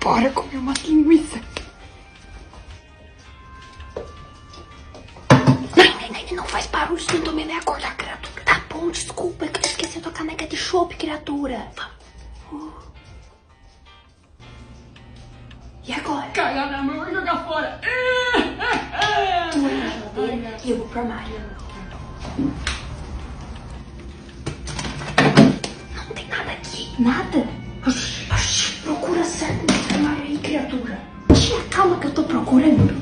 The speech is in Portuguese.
Bora comer umas linguiças. Não faz barulho, senão também vai acordar a criatura. Tá bom, desculpa, é que tu esqueceu tua caneca de chopp, criatura. E agora? Cagar na mão e jogar fora. Tu vai na geladeira e eu vou pro armário. Não tem nada aqui. Nada? Procura certo nesse armário aí, criatura. Tinha calma que eu tô procurando.